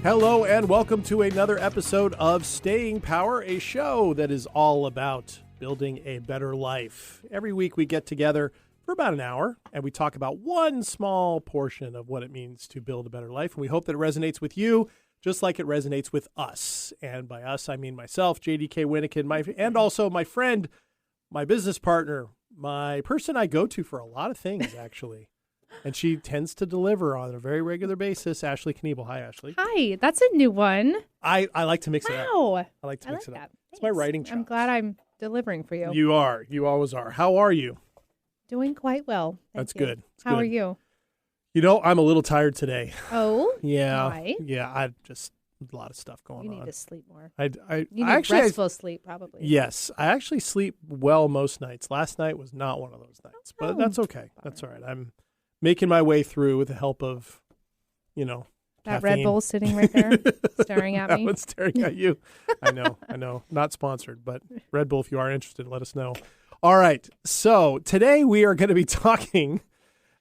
Hello and welcome to another episode of Staying Power, a show that is all about building a better life. Every week we get together for about an hour and we talk about one small portion of what it means to build a better life. And we hope that it resonates with you just like it resonates with us. And by us, I mean myself, JDK Wyneken, and also my friend, my business partner, my person I go to for a lot of things, actually. And she tends to deliver on a very regular basis. Ashley Knebel. Hi, Ashley. Hi. That's a new one. I like to mix it up. Wow. I like to mix it that. up. It's my writing chops. I'm glad I'm delivering for you. You are. You always are. How are you? Doing quite well. That's you. good. How are you? You know, I'm a little tired today. Oh? Yeah. Why? Yeah. I just a lot of stuff going on. You need to sleep more. You need restful sleep, probably. Yes. I actually sleep well most nights. Last night was not one of those nights, but that's okay. That's all right. I'm making my way through with the help of, that caffeine. Red Bull sitting right there staring at me. That one's staring at you. I know. Not sponsored, but Red Bull, if you are interested, let us know. All right. So today we are going to be talking,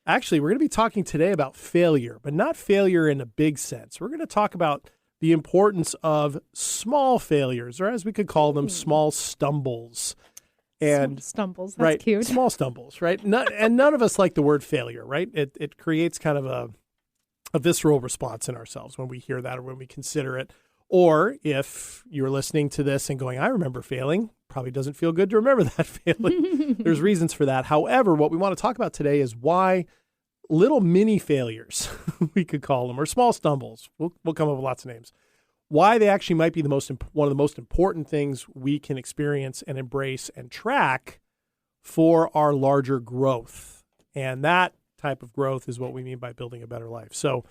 we're going to be talking today about failure, but not failure in a big sense. We're going to talk about the importance of small failures, or as we could call them, small stumbles. And stumbles, that's right, cute. Small stumbles, right? And none of us like the word failure, right? It creates kind of a visceral response in ourselves when we hear that or when we consider it. Or if you're listening to this and going, I remember failing, probably doesn't feel good to remember that failing. There's reasons for that. However, what we want to talk about today is why little mini failures, we could call them, or small stumbles, we'll come up with lots of names, why they actually might be one of the most important things we can experience and embrace and track for our larger growth. And that type of growth is what we mean by building a better life. So,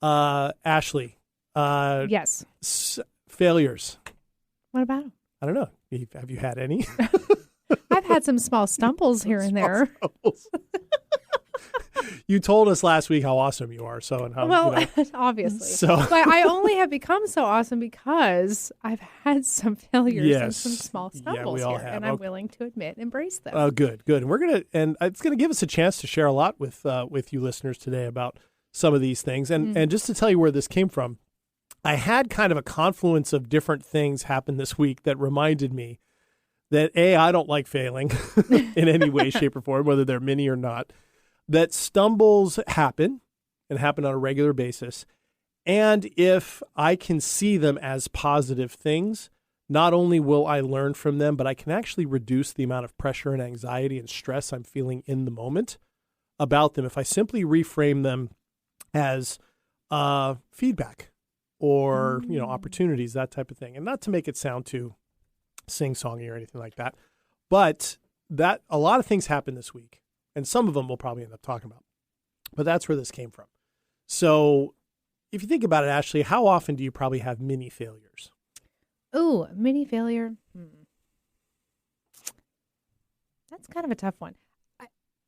Ashley. Yes. Failures. What about them? I don't know. Have you had any? I've had some small stumbles here and there. You told us last week how awesome you are. So, and how, obviously. But I only have become so awesome because I've had some failures and some small stumbles here, and I'm willing to admit and embrace them. Oh, good. And it's gonna give us a chance to share a lot with you listeners today about some of these things. And just to tell you where this came from, I had kind of a confluence of different things happen this week that reminded me that I don't like failing in any way, shape, or form, whether they're mini or not. That stumbles happen and happen on a regular basis. And if I can see them as positive things, not only will I learn from them, but I can actually reduce the amount of pressure and anxiety and stress I'm feeling in the moment about them if I simply reframe them as feedback or, opportunities, that type of thing. And not to make it sound too sing-songy or anything like that, but that a lot of things happen this week. And some of them we'll probably end up talking about. But that's where this came from. So if you think about it, Ashley, how often do you probably have mini failures? Ooh, mini failure. That's kind of a tough one.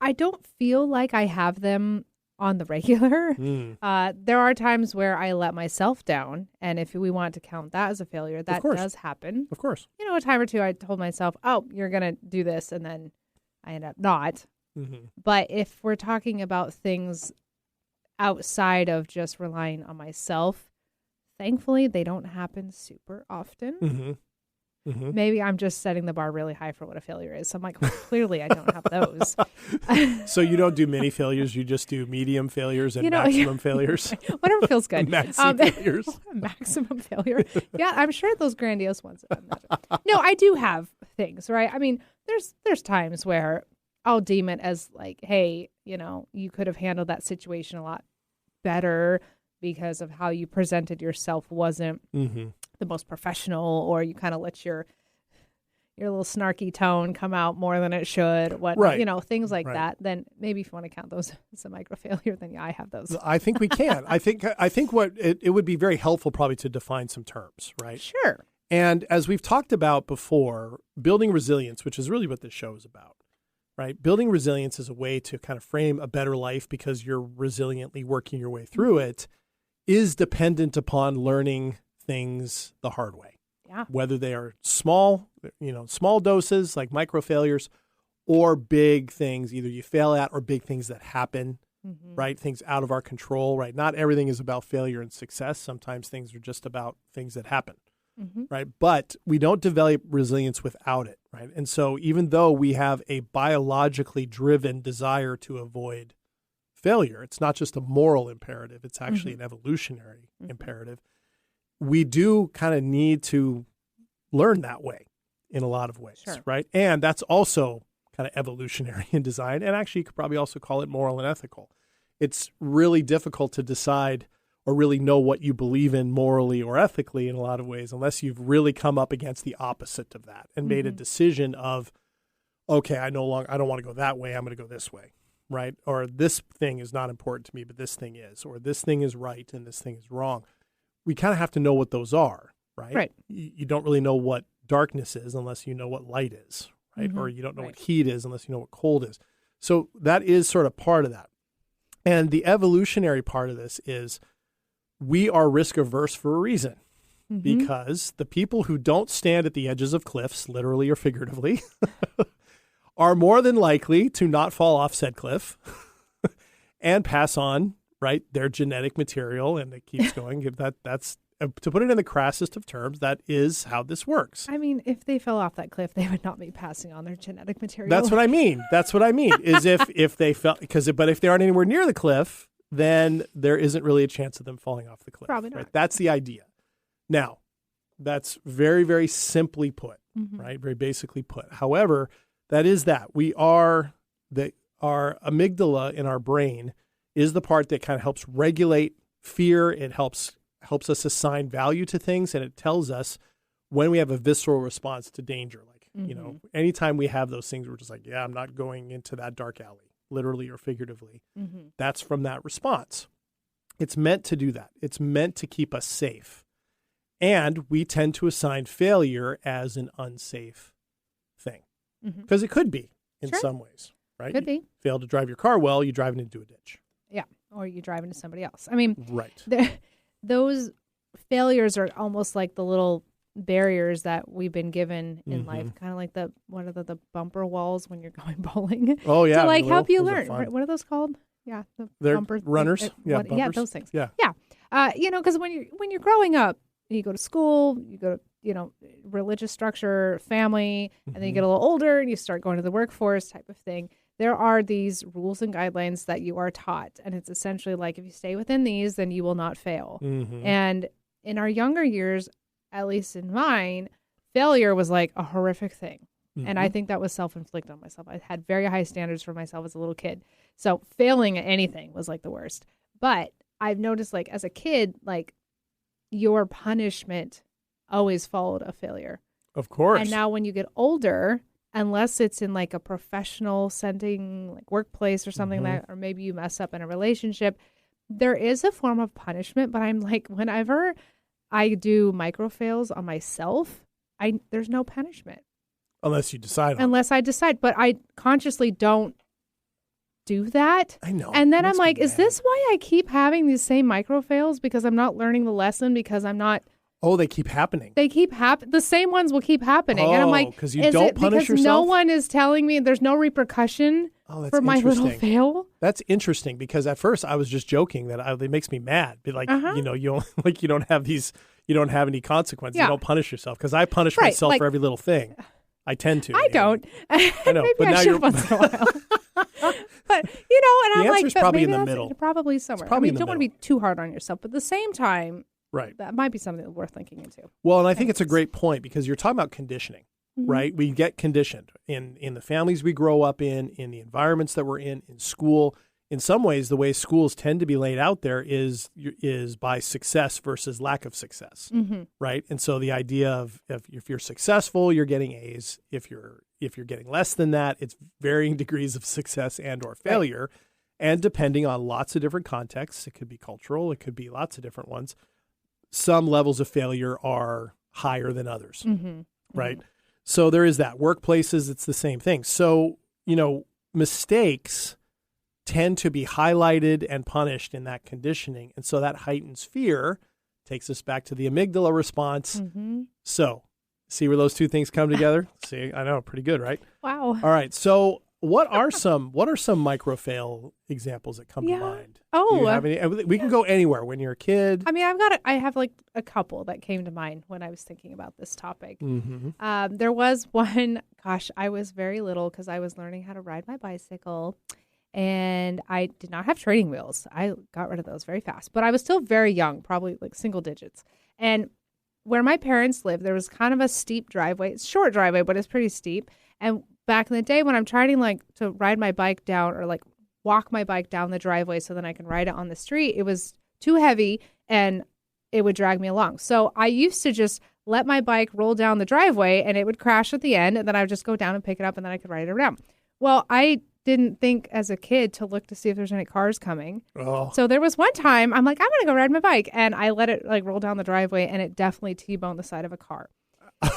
I don't feel like I have them on the regular. There are times where I let myself down. And if we want to count that as a failure, that does happen. Of course. A time or two I told myself, oh, you're going to do this. And then I end up not. Mm-hmm. But if we're talking about things outside of just relying on myself, thankfully, they don't happen super often. Mm-hmm. Mm-hmm. Maybe I'm just setting the bar really high for what a failure is. So I'm like, well, clearly I don't have those. So you don't do mini failures. You just do medium failures and maximum failures. Whatever feels good. Failures. Maximum failure. Yeah, I'm sure those grandiose ones. No, I do have things, right? I mean, there's times where I'll deem it as like, hey, you could have handled that situation a lot better because of how you presented yourself wasn't the most professional, or you kind of let your little snarky tone come out more than it should. Things like that. Then maybe if you want to count those as a micro failure, then I have those. I think we can. I think what it would be very helpful probably to define some terms, right? Sure. And as we've talked about before, building resilience, which is really what this show is about. Right? Building resilience is a way to kind of frame a better life because you're resiliently working your way through it, is dependent upon learning things the hard way. Yeah. Whether they are small doses like micro failures or big things either you fail at or big things that happen right? Things out of our control, right? Not everything is about failure and success. Sometimes things are just about things that happen, right? But we don't develop resilience without it, right? And so even though we have a biologically driven desire to avoid failure, it's not just a moral imperative, it's actually an evolutionary imperative. We do kind of need to learn that way in a lot of ways, right? And that's also kind of evolutionary in design. And actually, you could probably also call it moral and ethical. It's really difficult to decide or really know what you believe in morally or ethically in a lot of ways, unless you've really come up against the opposite of that and made a decision of, okay, I don't want to go that way. I'm going to go this way, right? Or this thing is not important to me, but this thing is, or this thing is right and this thing is wrong. We kind of have to know what those are, right? Right. You don't really know what darkness is unless you know what light is, right? Or you don't know what heat is unless you know what cold is. So that is sort of part of that. And the evolutionary part of this is we are risk averse for a reason, because the people who don't stand at the edges of cliffs, literally or figuratively, are more than likely to not fall off said cliff and pass on, right, their genetic material. And it keeps going. That's to put it in the crassest of terms, that is how this works. I mean, if they fell off that cliff, they would not be passing on their genetic material. That's what I mean. Is if they fell, but if they aren't anywhere near the cliff, then there isn't really a chance of them falling off the cliff. Probably not. Right? That's the idea. Now, that's very, very simply put, right? Very basically put. However, that is that. Our amygdala in our brain is the part that kind of helps regulate fear. It helps us assign value to things, and it tells us when we have a visceral response to danger. Like, anytime we have those things, we're just like, yeah, I'm not going into that dark alley, literally or figuratively. That's from that response. It's meant to do that. It's meant to keep us safe. And we tend to assign failure as an unsafe thing, because it could be in some ways, right? Could be. You fail to drive your car well, you drive it into a ditch. Yeah, or you drive into somebody else. I mean, right. Those failures are almost like the little barriers that we've been given in life, kind of like the bumper walls when you're going bowling. Oh yeah, to like help you learn. What are those called? Yeah, they're bumper runners. Bumpers. Yeah, those things. Yeah. Because when you're growing up, you go to school, you go to religious structure, family, and then you get a little older and you start going to the workforce type of thing. There are these rules and guidelines that you are taught. And it's essentially like, if you stay within these, then you will not fail. And in our younger years, at least in mine, failure was like a horrific thing. And I think that was self-inflicted on myself. I had very high standards for myself as a little kid. So failing at anything was like the worst. But I've noticed, like, as a kid, like, your punishment always followed a failure. Of course. And now when you get older, unless it's in like a professional setting, like workplace or something like that, or maybe you mess up in a relationship, there is a form of punishment. But I'm like, whenever I do micro fails on myself, there's no punishment. Unless you decide. Unless I decide. But I consciously don't do that. I know. And then I'm like, is this why I keep having these same micro fails? Because I'm not learning the lesson, because I'm not. Oh, they keep happening. The same ones will keep happening. And I'm like, because you don't punish yourself? No one is telling me there's no repercussion for my little fail. That's interesting, because at first I was just joking that it makes me mad. But like, you don't have any consequences. You don't punish yourself, because I punish myself for every little thing. I tend to. I don't. I know. Maybe but I now should once in a while. But, and I'm like, answer's probably in the middle. Probably somewhere. You don't want to be too hard on yourself, but at the same time, right, that might be something worth looking into. Well, and I think it's a great point, because you're talking about conditioning, right? We get conditioned in the families we grow up in the environments that we're in school. In some ways, the way schools tend to be laid out there is by success versus lack of success, right? And so the idea of if you're successful, you're getting A's. If you're getting less than that, it's varying degrees of success and or failure. Right. And depending on lots of different contexts, it could be cultural, it could be lots of different ones. Some levels of failure are higher than others, right? So there is that. Workplaces, it's the same thing. So, mistakes tend to be highlighted and punished in that conditioning. And so that heightens fear, takes us back to the amygdala response. So see where those two things come together? See, I know, pretty good, right? Wow. All right. So what are some micro fail examples that come to mind? Oh, do you have any? We can go anywhere. When you're a kid. I mean, I have like a couple that came to mind when I was thinking about this topic. Mm-hmm. There was one. Gosh, I was very little because I was learning how to ride my bicycle, and I did not have training wheels. I got rid of those very fast, but I was still very young, probably like single digits. And where my parents lived, there was kind of a steep driveway. It's a short driveway, but it's pretty steep. And back in the day when I'm trying like to ride my bike down or like walk my bike down the driveway so then I can ride it on the street, it was too heavy and it would drag me along. So I used to just let my bike roll down the driveway and it would crash at the end, and then I would just go down and pick it up and then I could ride it around. Well, I didn't think as a kid to look to see if there's any cars coming. Oh. So there was one time I'm like, I'm going to go ride my bike, and I let it like roll down the driveway and it definitely T-boned the side of a car.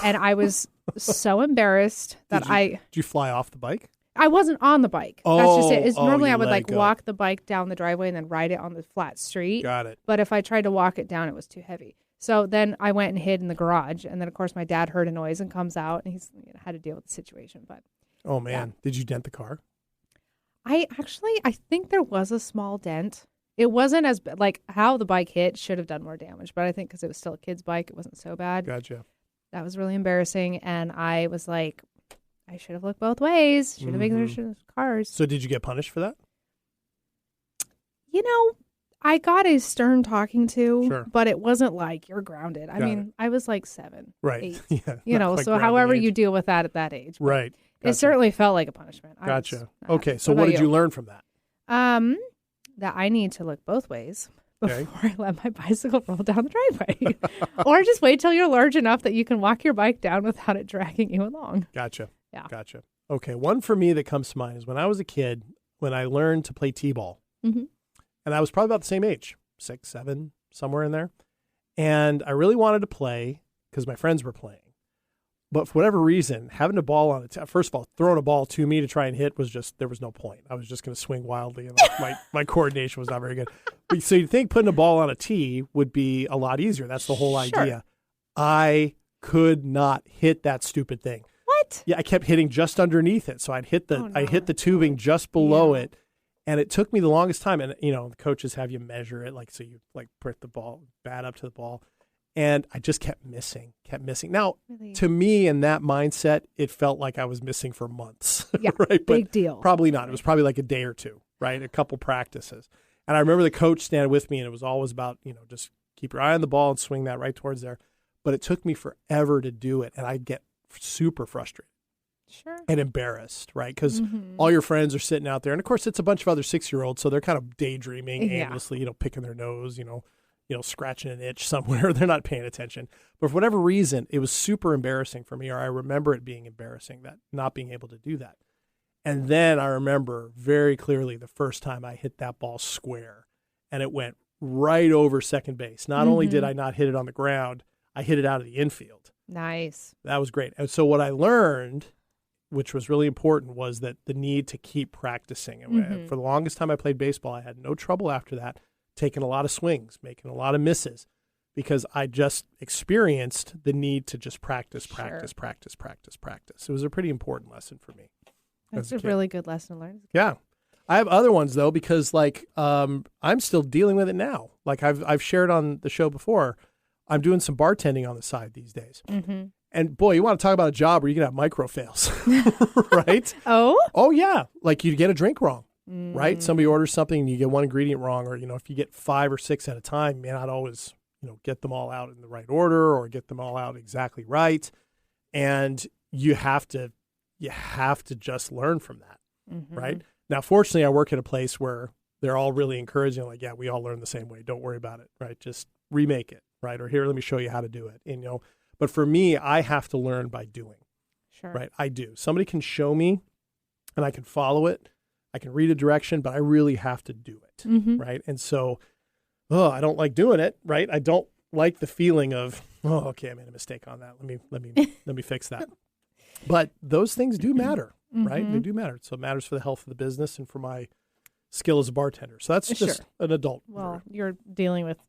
And I was so embarrassed that Did you fly off the bike? I wasn't on the bike. That's just it. Normally I would like go. walk the bike down the driveway and then ride it on the flat street. Got it. But if I tried to walk it down, it was too heavy. So then I went and hid in the garage. And then, of course, my dad heard a noise and comes out, and he's had to deal with the situation. But oh, man. Yeah. Did you dent the car? I think there was a small dent. It wasn't as like how the bike hit should have done more damage. But I think because it was still a kid's bike, it wasn't so bad. Gotcha. That was really embarrassing. And I was like, I should have looked both ways. Should have made sure cars. So did you get punished for that? You know, I got a stern talking to, sure. But it wasn't like you're grounded. I mean, I was like 7, right? 8, yeah, you know, so however you deal with that at that age. Right. Gotcha. It certainly felt like a punishment. Gotcha. Okay. So what did you learn from that? That I need to look both ways before I let my bicycle roll down the driveway. Or just wait till you're large enough that you can walk your bike down without it dragging you along. Gotcha. Yeah. Gotcha. Okay. One for me that comes to mind is when I was a kid, when I learned to play t-ball. Mm-hmm. And I was probably about the same age, 6, 7, somewhere in there. And I really wanted to play because my friends were playing. But for whatever reason, having a ball on it, first of all, throwing a ball to me to try and hit was just, there was no point. I was just going to swing wildly, and my coordination was not very good. But, so you'd think putting a ball on a tee would be a lot easier. That's the whole idea. I could not hit that stupid thing. What? Yeah, I kept hitting just underneath it. So I'd hit the tubing just below it. And it took me the longest time. And, you know, the coaches have you measure it, like, so you like put the ball, bat up to the ball. And I just kept missing. Now, really? To me, in that mindset, it felt like I was missing for months. Yeah, right? Big deal. Probably not. It was probably like a day or two, right? A couple practices. And I remember the coach standing with me, and it was always about, you know, just keep your eye on the ball and swing that right towards there. But it took me forever to do it, and I'd get super frustrated. Sure. And embarrassed, right? Because all your friends are sitting out there. And, of course, it's a bunch of other 6-year-olds, so they're kind of daydreaming aimlessly, you know, picking their nose, you know, scratching an itch somewhere. They're not paying attention. But for whatever reason, it was super embarrassing for me, or I remember it being embarrassing, that not being able to do that. And then I remember very clearly the first time I hit that ball square, and it went right over second base. Not only did I not hit it on the ground, I hit it out of the infield. Nice. That was great. And so what I learned, which was really important, was that the need to keep practicing. And for the longest time I played baseball, I had no trouble after that, taking a lot of swings, making a lot of misses, because I just experienced the need to just practice. It was a pretty important lesson for me. That's a really good lesson to learn. Yeah. I have other ones, though, because like I'm still dealing with it now. Like I've shared on the show before, I'm doing some bartending on the side these days. Mm-hmm. And boy, you want to talk about a job where you can have micro fails, right? Oh, yeah. Like you get a drink wrong. Right? Somebody orders something and you get one ingredient wrong, or, you know, if you get 5 or 6 at a time, you may not always, you know, get them all out in the right order or get them all out exactly right. And you have to just learn from that. Right? Now, fortunately, I work at a place where they're all really encouraging, like, yeah, we all learn the same way. Don't worry about it. Right? Just remake it. Right? Or here, let me show you how to do it. And, you know, but for me, I have to learn by doing. Sure. Right? I do. Somebody can show me and I can follow it. I can read a direction, but I really have to do it, right? And so, I don't like doing it, right? I don't like the feeling of, okay, I made a mistake on that. Let me fix that. But those things do matter, right? They do matter. So it matters for the health of the business and for my skill as a bartender. So that's just an adult. Well, you're dealing with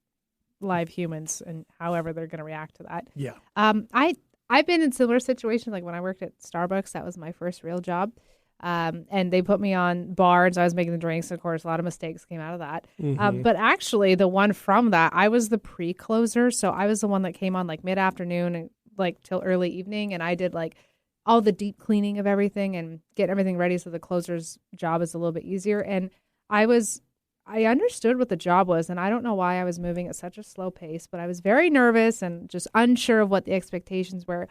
live humans and however they're going to react to that. Yeah. I've been in similar situations. Like when I worked at Starbucks, that was my first real job. And they put me on bars. I was making the drinks. Of course, a lot of mistakes came out of that. But actually, the one from that, I was the pre-closer. So I was the one that came on like mid-afternoon and like till early evening. And I did like all the deep cleaning of everything and get everything ready so the closer's job is a little bit easier. And I understood what the job was. And I don't know why I was moving at such a slow pace, but I was very nervous and just unsure of what the expectations were.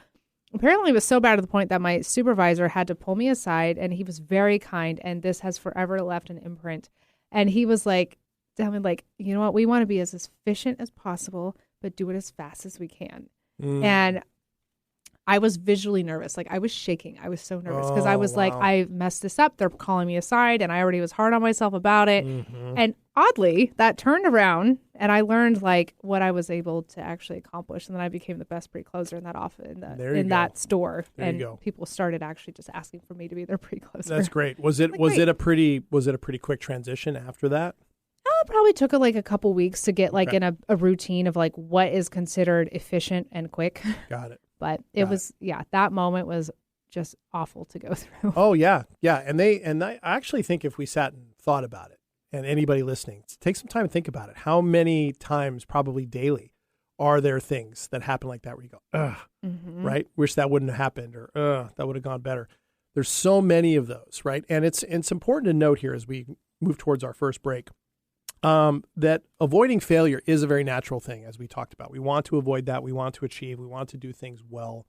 Apparently, it was so bad to the point that my supervisor had to pull me aside, and he was very kind, and this has forever left an imprint. And he was like, tell me, like, you know what? We want to be as efficient as possible, but do it as fast as we can. And I was visually nervous. Like, I was shaking. I was so nervous because I was like, I messed this up. They're calling me aside, and I already was hard on myself about it. And oddly, that turned around, and I learned like what I was able to actually accomplish, and then I became the best pre-closer in that that store. People started actually just asking for me to be their pre-closer. That's great. Was it a pretty quick transition after that? It probably took a couple weeks to get like in a routine of like what is considered efficient and quick. Got it. But it was that moment was just awful to go through. Oh yeah. And I actually think if we sat and thought about it, and anybody listening, take some time to think about it. How many times, probably daily, are there things that happen like that where you go, ugh, right? Wish that wouldn't have happened, or that would have gone better. There's so many of those, right? And it's important to note here as we move towards our first break, that avoiding failure is a very natural thing, as we talked about. We want to avoid that. We want to achieve. We want to do things well,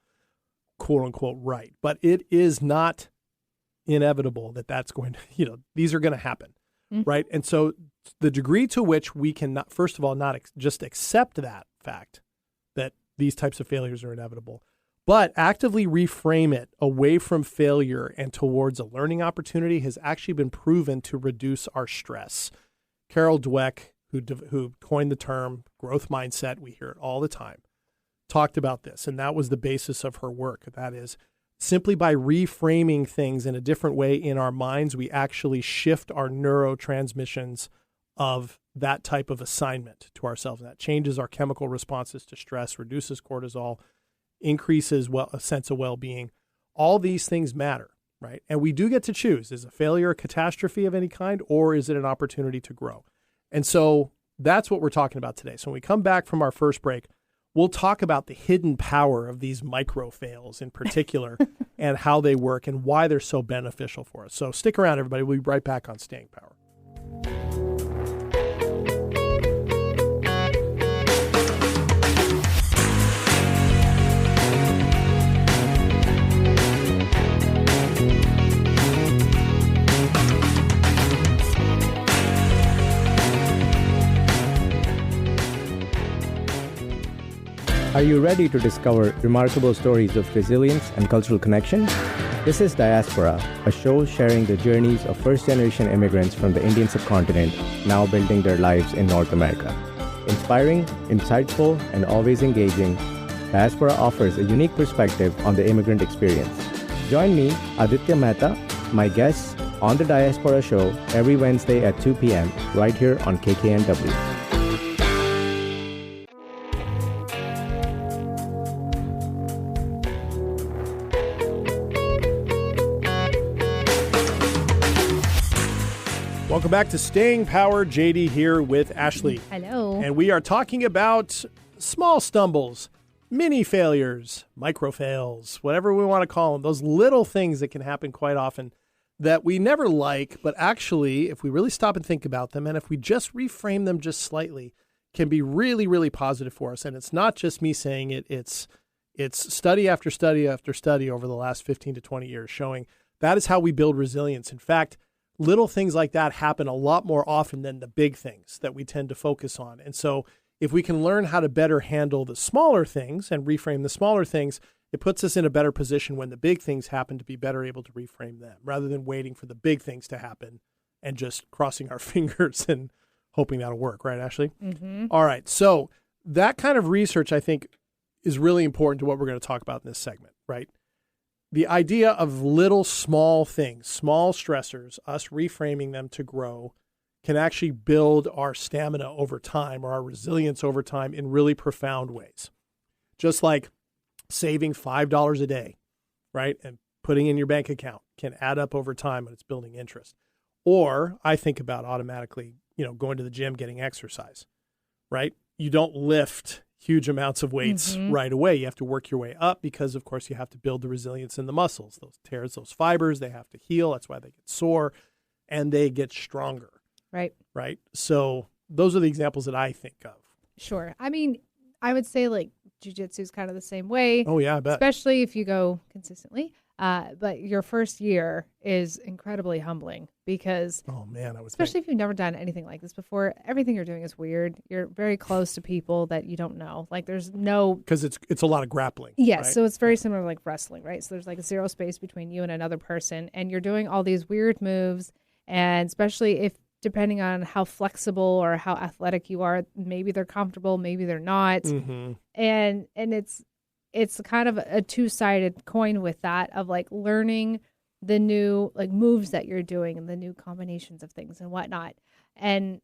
quote unquote, right. But it is not inevitable that that's going to, these are going to happen. Right. And so the degree to which we can not, first of all, not just accept that fact that these types of failures are inevitable, but actively reframe it away from failure and towards a learning opportunity has actually been proven to reduce our stress. Carol Dweck, who coined the term growth mindset, we hear it all the time, talked about this. And that was the basis of her work. That is, simply by reframing things in a different way in our minds, we actually shift our neurotransmissions of that type of assignment to ourselves. And that changes our chemical responses to stress, reduces cortisol, increases a sense of well-being. All these things matter, right? And we do get to choose. Is a failure a catastrophe of any kind, or is it an opportunity to grow? And so that's what we're talking about today. So when we come back from our first break, we'll talk about the hidden power of these micro fails in particular and how they work and why they're so beneficial for us. So stick around, everybody. We'll be right back on Staying Power. Are you ready to discover remarkable stories of resilience and cultural connection? This is Diaspora, a show sharing the journeys of first-generation immigrants from the Indian subcontinent now building their lives in North America. Inspiring, insightful, and always engaging, Diaspora offers a unique perspective on the immigrant experience. Join me, Aditya Mehta, my guests, on the Diaspora Show every Wednesday at 2 p.m. right here on KKNW. Welcome back to Staying Power. JD here with Ashley. Hello. And we are talking about small stumbles, mini failures, micro fails, whatever we want to call them, those little things that can happen quite often that we never like, but actually, if we really stop and think about them, and if we just reframe them just slightly, can be really, really positive for us. And it's not just me saying it, it's study after study after study over the last 15 to 20 years showing that is how we build resilience. In fact, little things like that happen a lot more often than the big things that we tend to focus on. And so if we can learn how to better handle the smaller things and reframe the smaller things, it puts us in a better position when the big things happen to be better able to reframe them rather than waiting for the big things to happen and just crossing our fingers and hoping that'll work. Right, Ashley? Mm-hmm. All right. So that kind of research, I think, is really important to what we're going to talk about in this segment, right? The idea of little small things, small stressors, us reframing them to grow, can actually build our stamina over time or our resilience over time in really profound ways. Just like saving $5 a day, right? And putting in your bank account can add up over time when it's building interest. Or I think about automatically, going to the gym, getting exercise, right? You don't lift huge amounts of weights right away. You have to work your way up because, of course, you have to build the resilience in the muscles. Those tears, those fibers, they have to heal. That's why they get sore and they get stronger. Right. Right. So those are the examples that I think of. Sure. I mean, I would say like jiu-jitsu is kind of the same way. Oh, yeah, I bet. Especially if you go consistently. But your first year is incredibly humbling because, oh man, especially if you've never done anything like this before, everything you're doing is weird. You're very close to people that you don't know. Like there's no, because it's a lot of grappling. Yes, right? so it's very similar to like wrestling, right? So there's like zero space between you and another person, and you're doing all these weird moves, and especially if depending on how flexible or how athletic you are, maybe they're comfortable, maybe they're not, and it's kind of a two-sided coin with that of like learning the new like moves that you're doing and the new combinations of things and whatnot and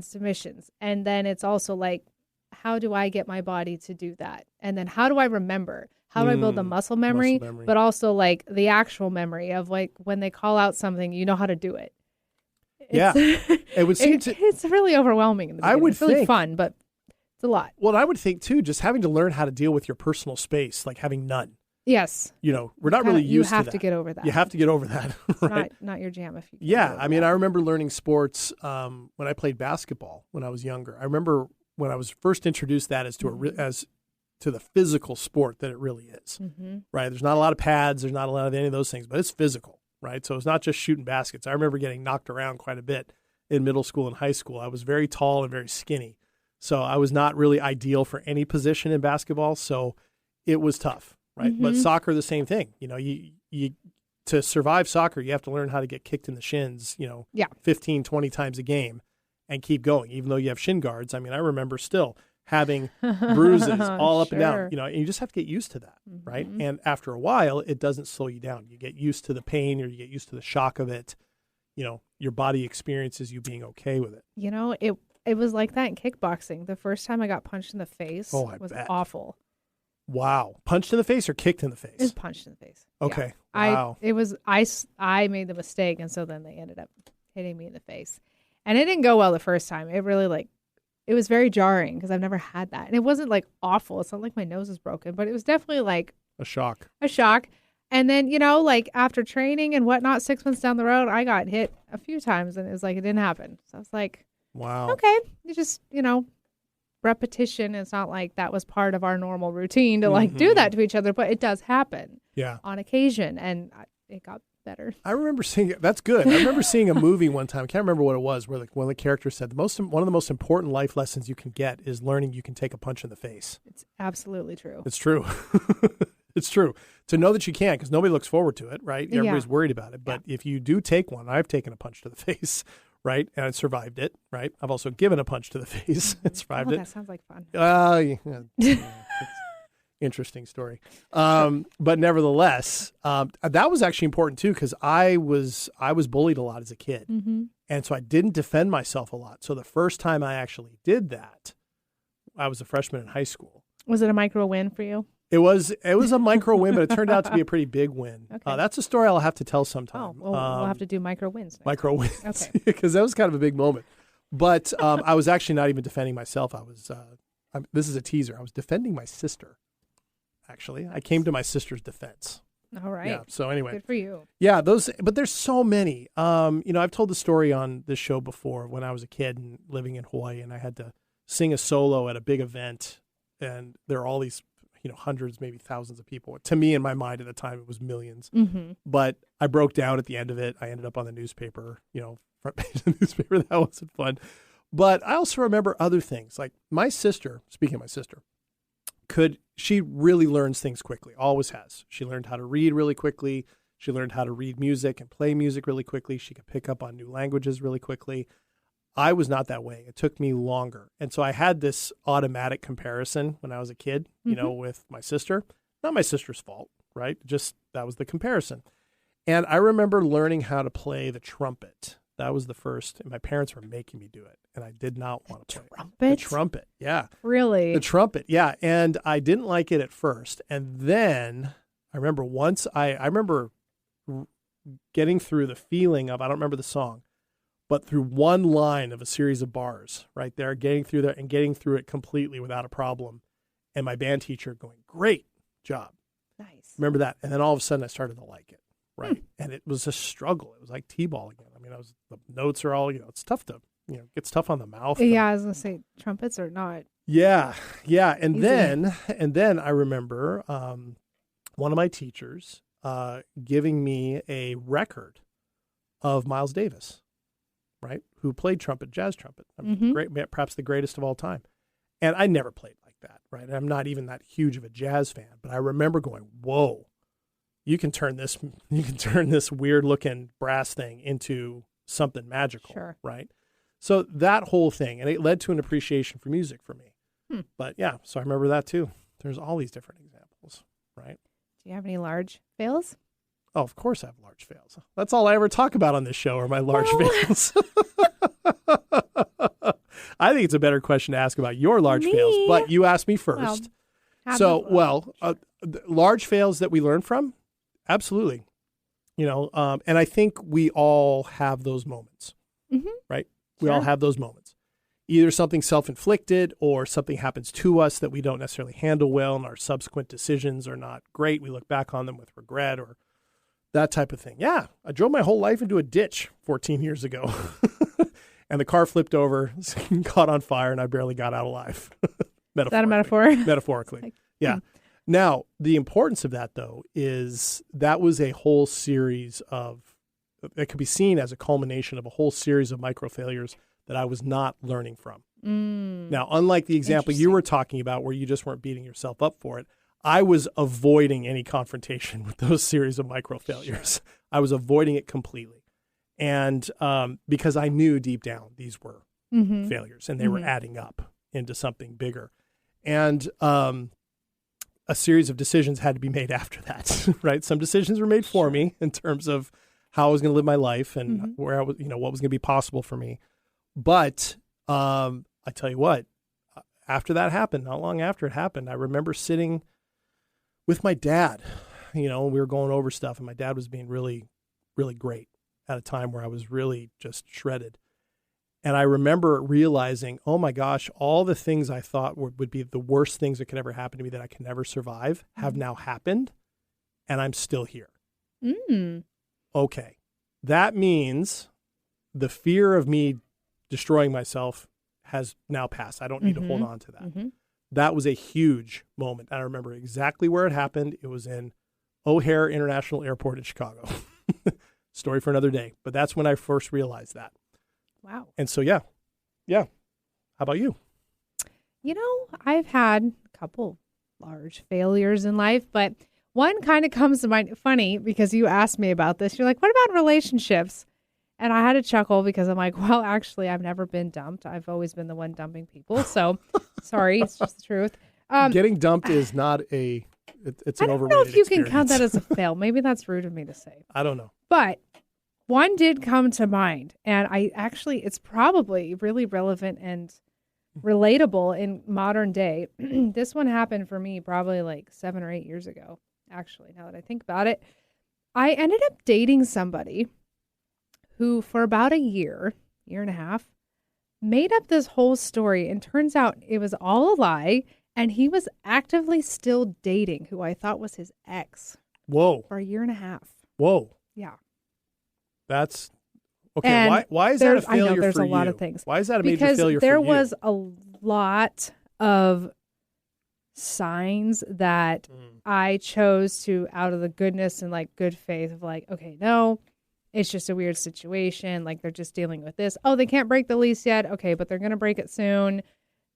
submissions. And then it's also like, how do I get my body to do that? And then how do I remember? How do I build the muscle memory, but also like the actual memory of like when they call out something, you know how to do it. It would seem it's really overwhelming in the beginning. It's really fun, but it's a lot. Well, I would think too, just having to learn how to deal with your personal space, like having none. Yes. We're not really used to that. You have to get over that. You have to get over that. Right? Not your jam if you Yeah. I mean, I remember learning sports when I played basketball when I was younger. I remember when I was first introduced that as to the physical sport that it really is. Right? There's not a lot of pads. There's not a lot of any of those things, but it's physical. Right? So it's not just shooting baskets. I remember getting knocked around quite a bit in middle school and high school. I was very tall and very skinny. So I was not really ideal for any position in basketball. So it was tough. Right. But soccer, the same thing. You to survive soccer, you have to learn how to get kicked in the shins, 15, 20 times a game and keep going, even though you have shin guards. I mean, I remember still having bruises all up and down, and you just have to get used to that. Right. And after a while, it doesn't slow you down. You get used to the pain or you get used to the shock of it. Your body experiences you being okay with it. It was like that in kickboxing. The first time I got punched in the face was bet. awful. Wow. Punched in the face or kicked in the face? It was punched in the face. Okay. Yeah. Wow. I made the mistake, and so then they ended up hitting me in the face. And it didn't go well the first time. It really it was very jarring because I've never had that. And it wasn't like awful. It's not like my nose is broken, but it was definitely like a shock. And then, after training and whatnot, 6 months down the road, I got hit a few times and it was like it didn't happen. So I was like, wow. Okay. You just, repetition. It's not like that was part of our normal routine to do that to each other, but it does happen on occasion, and it got better. I remember seeing that's good. I remember seeing a movie one time. I can't remember what it was, where one of the characters said one of the most important life lessons you can get is learning you can take a punch in the face. It's absolutely true. It's true. It's true. To know that you can, because nobody looks forward to it, right? Everybody's worried about it. But if you do take one, I've taken a punch to the face. Right. And I survived it. Right. I've also given a punch to the face and survived it. That sounds like fun. Interesting story. But nevertheless, that was actually important too, because I was bullied a lot as a kid. And so I didn't defend myself a lot. So the first time I actually did that, I was a freshman in high school. Was it a micro win for you? It was a micro win, but it turned out to be a pretty big win. Okay. That's a story I'll have to tell sometime. Oh, well, we'll have to do micro wins. Micro wins. Okay. Because that was kind of a big moment. But I was actually not even defending myself. I was, this is a teaser. I was defending my sister, actually. I came to my sister's defense. All right. Yeah. So anyway. Good for you. Yeah. But there's so many. I've told the story on this show before when I was a kid and living in Hawaii, and I had to sing a solo at a big event. And there are all these hundreds, maybe thousands of people. To me, in my mind at the time, it was millions. But I broke down at the end of it. I ended up on the newspaper, front page of the newspaper. That wasn't fun. But I also remember other things. Like my sister, speaking of my sister, she really learns things quickly, always has. She learned how to read really quickly. She learned how to read music and play music really quickly. She could pick up on new languages really quickly. I was not that way. It took me longer. And so I had this automatic comparison when I was a kid, with my sister. Not my sister's fault, right? Just that was the comparison. And I remember learning how to play the trumpet. That was the first. And my parents were making me do it. And I did not want to play trumpet? The trumpet, yeah. Really? The trumpet, yeah. And I didn't like it at first. And then I remember once I remember getting through the feeling of, I don't remember the song, but through one line of a series of bars right there, getting through there and getting through it completely without a problem. And my band teacher going, great job. Nice. Remember that. And then all of a sudden I started to like it. Right. And it was a struggle. It was like T-ball again. I mean, the notes are all, it's tough to, it gets tough on the mouth. Yeah, I was going to say trumpets are not. Yeah. Yeah. And easy. then I remember one of my teachers giving me a record of Miles Davis, right, who played trumpet, jazz trumpet. I mean, great, perhaps the greatest of all time. And I never played like that, right? And I'm not even that huge of a jazz fan, but I remember going, whoa. You can turn this weird looking brass thing into something magical, right? So that whole thing, and it led to an appreciation for music for me. But yeah, so I remember that too. There's all these different examples, right? Do you have any large fails? Oh, of course I have large fails. That's all I ever talk about on this show are my large fails. I think it's a better question to ask about your large fails, but you asked me first. Large fails that we learn from. Absolutely. And I think we all have those moments, right? We all have those moments. Either something self-inflicted or something happens to us that we don't necessarily handle well and our subsequent decisions are not great. We look back on them with regret or that type of thing. Yeah, I drove my whole life into a ditch 14 years ago and the car flipped over, caught on fire, and I barely got out alive. Is that a metaphor? Metaphorically. Yeah. Now, the importance of that, though, is that was a whole series of, it could be seen as a culmination of a whole series of micro failures that I was not learning from. Now, unlike the example you were talking about where you just weren't beating yourself up for it, I was avoiding any confrontation with those series of micro failures. I was avoiding it completely. And because I knew deep down these were failures and they were adding up into something bigger. And a series of decisions had to be made after that, right? Some decisions were made for me in terms of how I was going to live my life and where I was, what was going to be possible for me. But I tell you what, after that happened, not long after it happened, I remember sitting with my dad, we were going over stuff and my dad was being really, really great at a time where I was really just shredded. And I remember realizing, oh my gosh, all the things I thought would be the worst things that could ever happen to me that I could never survive have now happened, and I'm still here. Okay. That means the fear of me destroying myself has now passed. I don't need to hold on to that. That was a huge moment. I remember exactly where it happened. It was in O'Hare International Airport in Chicago. Story for another day. But that's when I first realized that. Wow. And so, yeah. How about you? I've had a couple large failures in life, but one kind of comes to mind. Funny, because you asked me about this. You're like, what about relationships? And I had to chuckle because I'm like, well, actually, I've never been dumped. I've always been the one dumping people. So, sorry, it's just the truth. Getting dumped is not it's an overrated I don't know if you experience. can count that as a fail. Maybe that's rude of me to say. I don't know. But one did come to mind, and it's probably really relevant and relatable in modern day. This one happened for me probably like 7 or 8 years ago, actually, now that I think about it. I ended up dating somebody who, for about a year and a half, made up this whole story, and turns out it was all a lie, and he was actively still dating who I thought was his ex. Whoa. For a year and a half. Whoa. Yeah. That's okay. Why is that a failure for you? I know there's a lot of things. Why is that a major failure for you? Because there was a lot of signs that I chose to, out of the goodness and like good faith of like, okay, no, it's just a weird situation. Like they're just dealing with this. Oh, they can't break the lease yet. Okay, but they're going to break it soon,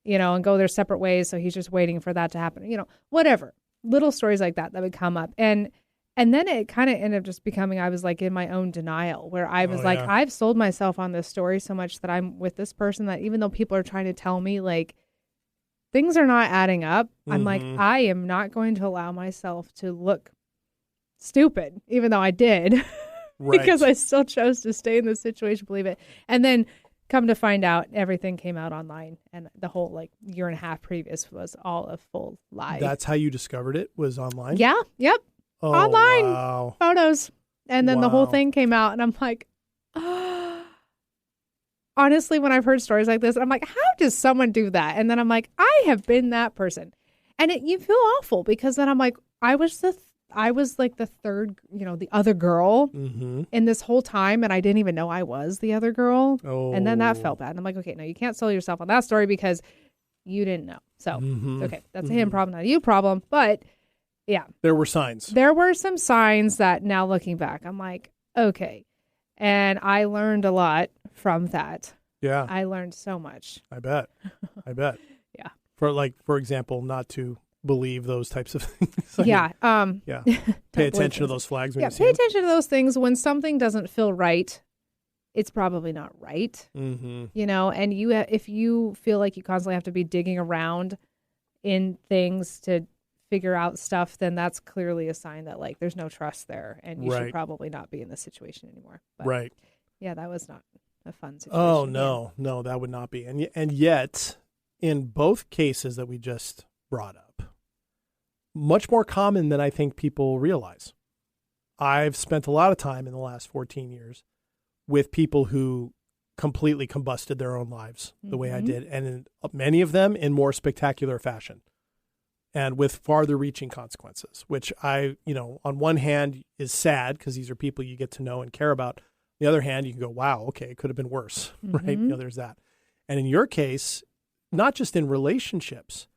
and go their separate ways. So he's just waiting for that to happen. Whatever. Little stories like that would come up. And then it kind of ended up just becoming, I was like in my own denial where I was I've sold myself on this story so much that I'm with this person that even though people are trying to tell me like things are not adding up, I'm like, I am not going to allow myself to look stupid, even though I did, because I still chose to stay in this situation, believe it. And then come to find out everything came out online and the whole like year and a half previous was all a full lie. That's how you discovered it, was online? Yeah. Yep. online photos. And then the whole Wow. thing came out, and I'm like, honestly, when I've heard stories like this, I'm like, how does someone do that? And then I'm like, I have been that person. And you feel awful because then I'm like, I was like the third, the other girl in this whole time. And I didn't even know I was the other girl. Oh. And then that felt bad. And I'm like, okay, no, you can't sell yourself on that story because you didn't know. So, okay, that's a him problem, not a you problem. But yeah. There were signs. There were some signs that now looking back, I'm like, okay. And I learned a lot from that. Yeah. I learned so much. I bet. Yeah. For example, not to believe those types of things. Yeah. Yeah. Pay attention to those flags when you see pay them. attention to those things. When something doesn't feel right, it's probably not right. And if you feel like you constantly have to be digging around in things to figure out stuff, then that's clearly a sign that like there's no trust there, and you should probably not be in this situation anymore. But, right. Yeah, that was not a fun situation. Oh no, that would not be. And yet, in both cases that we just brought up, much more common than I think people realize. I've spent a lot of time in the last 14 years with people who completely combusted their own lives the way I did, and many of them in more spectacular fashion and with farther reaching consequences, which on one hand is sad because these are people you get to know and care about. On the other hand, you can go, wow, okay, it could have been worse, right? There's that. And in your case, not just in relationships,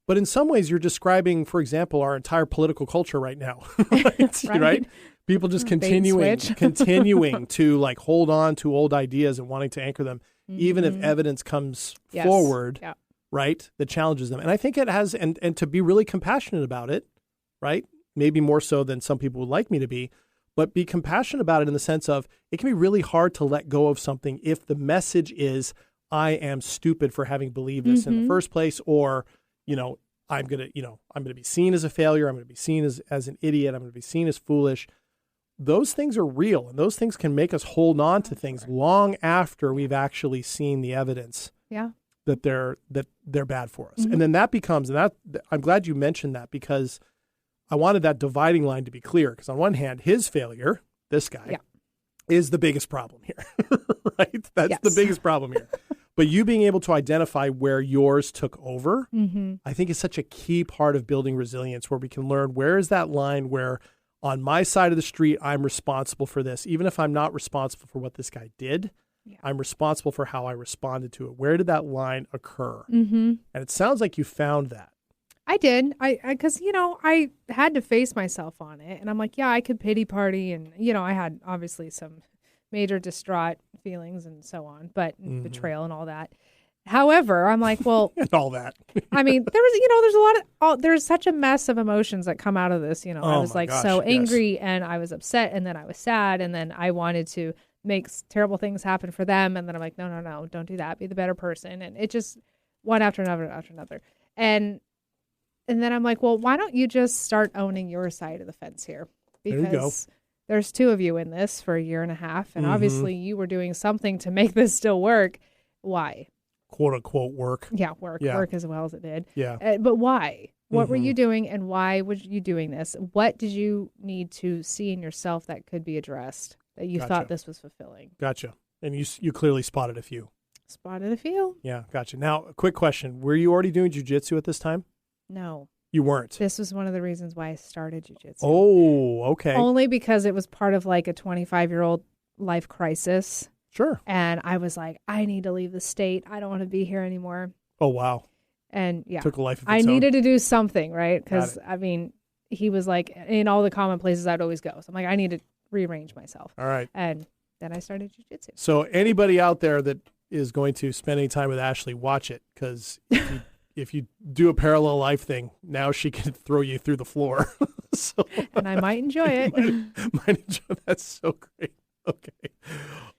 but in some ways you're describing, for example, our entire political culture right now, right? People just continuing to like hold on to old ideas and wanting to anchor them, even if evidence comes forward, right, that challenges them. And I think it has, and to be really compassionate about it, right? Maybe more so than some people would like me to be, but be compassionate about it in the sense of it can be really hard to let go of something if the message I am stupid for having believed this in the first place, or, I'm going to be seen as a failure. I'm going to be seen as an idiot. I'm going to be seen as foolish. Those things are real, and those things can make us hold on to things long after we've actually seen the evidence that they're bad for us. And then that becomes, and I'm glad you mentioned that, because I wanted that dividing line to be clear, because on one hand, his failure, this guy, is the biggest problem here, right? That's the biggest problem here. But you being able to identify where yours took over, I think is such a key part of building resilience, where we can learn where is that line where on my side of the street, I'm responsible for this. Even if I'm not responsible for what this guy did, I'm responsible for how I responded to it. Where did that line occur? And it sounds like you found that. I did. Because, I had to face myself on it. And I'm like, yeah, I could pity party. And, I had obviously some major distraught feelings and so on, but betrayal and all that. However, I'm like, well, and all that. I mean, there's such a mess of emotions that come out of this. I was like so angry, and I was upset, and then I was sad, and then I wanted to make terrible things happen for them. And then I'm like, no, don't do that. Be the better person. And it just one after another. And then I'm like, well, why don't you just start owning your side of the fence here? Because there's two of you in this for a year and a half. And obviously you were doing something to make this still work. Why? Quote unquote work. Yeah, work as well as it did. Yeah. But why? What were you doing, and why were you doing this? What did you need to see in yourself that could be addressed, that you thought this was fulfilling? Gotcha. And you clearly spotted a few. Spotted a few. Yeah, gotcha. Now, a quick question. Were you already doing jiu-jitsu at this time? No. You weren't? This was one of the reasons why I started jiu-jitsu. Oh, okay. Only because it was part of like a 25-year-old life crisis. Sure. And I was like, I need to leave the state. I don't want to be here anymore. Oh, wow. And took a life of its I own. needed to do something, right? Because, I mean, he was like in all the common places I'd always go. So I'm like, I need to rearrange myself. All right. And then I started jiu-jitsu. So anybody out there that is going to spend any time with Ashley, watch it, because if you do a parallel life thing, now she can throw you through the floor. And I might enjoy it. might enjoy. That's so great. Okay.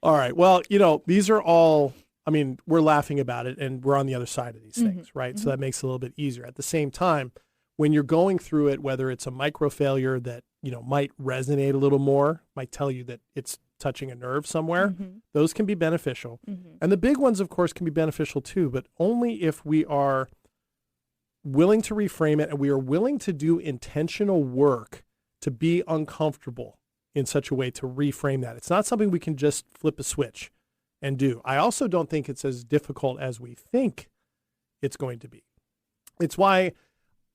All right. Well, these are all, I mean, we're laughing about it and we're on the other side of these things, right? So that makes it a little bit easier. At the same time, when you're going through it, whether it's a micro failure that, might resonate a little more, might tell you that it's touching a nerve somewhere, those can be beneficial. And the big ones, of course, can be beneficial too, but only if we are willing to reframe it and we are willing to do intentional work to be uncomfortable in such a way to reframe that. It's not something we can just flip a switch and do. I also don't think it's as difficult as we think it's going to be. It's why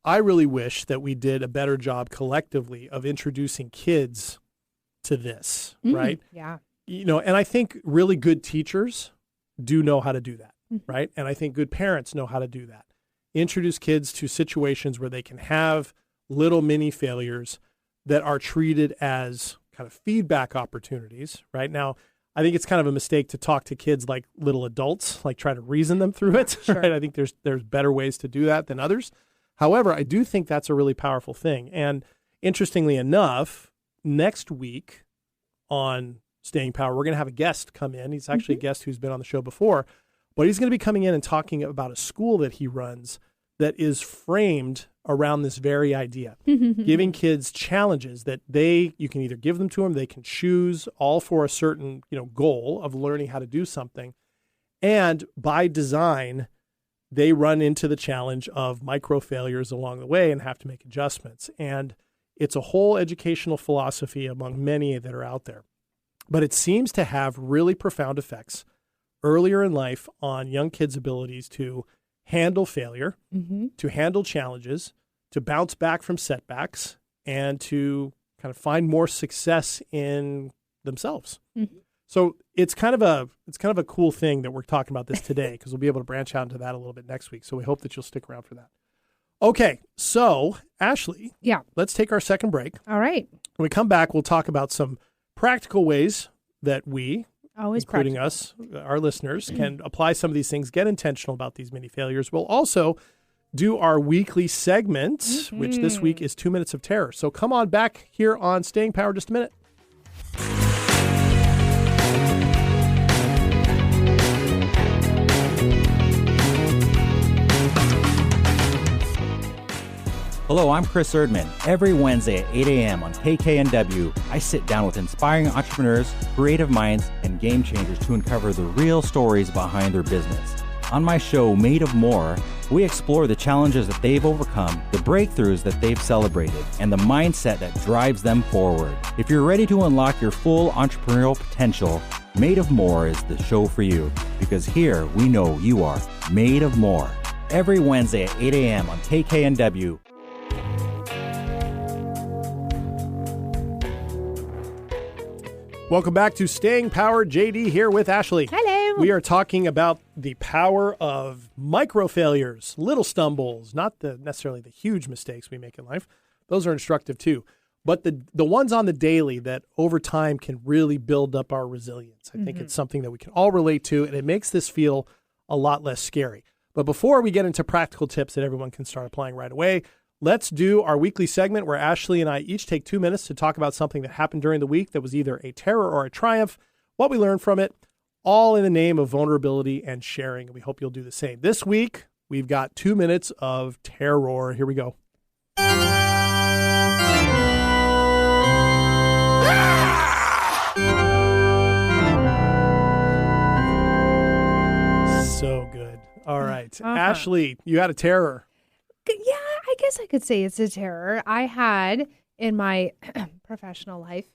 I really wish that we did a better job collectively of introducing kids to this, right? Yeah. And I think really good teachers do know how to do that, right? And I think good parents know how to do that. Introduce kids to situations where they can have little mini failures that are treated as kind of feedback opportunities. Right now, I think it's kind of a mistake to talk to kids like little adults, like try to reason them through it. Sure. Right? I think there's better ways to do that than others. However, I do think that's a really powerful thing. And interestingly enough, next week on Staying Power, we're going to have a guest come in. He's actually a guest who's been on the show before, but he's going to be coming in and talking about a school that he runs that is framed around this very idea, giving kids challenges that you can either give them to them, they can choose, all for a certain, goal of learning how to do something. And by design, they run into the challenge of micro failures along the way and have to make adjustments. And it's a whole educational philosophy among many that are out there. But it seems to have really profound effects earlier in life on young kids' abilities to handle failure, to handle challenges, to bounce back from setbacks, and to kind of find more success in themselves. So it's kind of a cool thing that we're talking about this today, because we'll be able to branch out into that a little bit next week. So we hope that you'll stick around for that. Okay, so Ashley, let's take our second break. All right. When we come back, we'll talk about some practical ways that we, including us, our listeners, can apply some of these things, get intentional about these mini failures. We'll also do our weekly segment, which this week is 2 Minutes of Terror. So come on back here on Staying Power just a minute. Hello, I'm Chris Erdman. Every Wednesday at 8 a.m. on KKNW, I sit down with inspiring entrepreneurs, creative minds, and game changers to uncover the real stories behind their business. On my show, Made of More, we explore the challenges that they've overcome, the breakthroughs that they've celebrated, and the mindset that drives them forward. If you're ready to unlock your full entrepreneurial potential, Made of More is the show for you, because here we know you are made of more. Every Wednesday at 8 a.m. on KKNW. Welcome back to Staying Power. JD here with Ashley. Hello. We are talking about the power of micro failures, little stumbles, not necessarily the huge mistakes we make in life. Those are instructive too. But the ones on the daily that over time can really build up our resilience. I think it's something that we can all relate to, and it makes this feel a lot less scary. But before we get into practical tips that everyone can start applying right away, let's do our weekly segment where Ashley and I each take 2 minutes to talk about something that happened during the week that was either a terror or a triumph, what we learned from it, all in the name of vulnerability and sharing. And we hope you'll do the same. This week, we've got 2 minutes of terror. Here we go. So good. All right. Ashley, you had a terror. Yeah, I guess I could say it's a terror. I had in my professional life,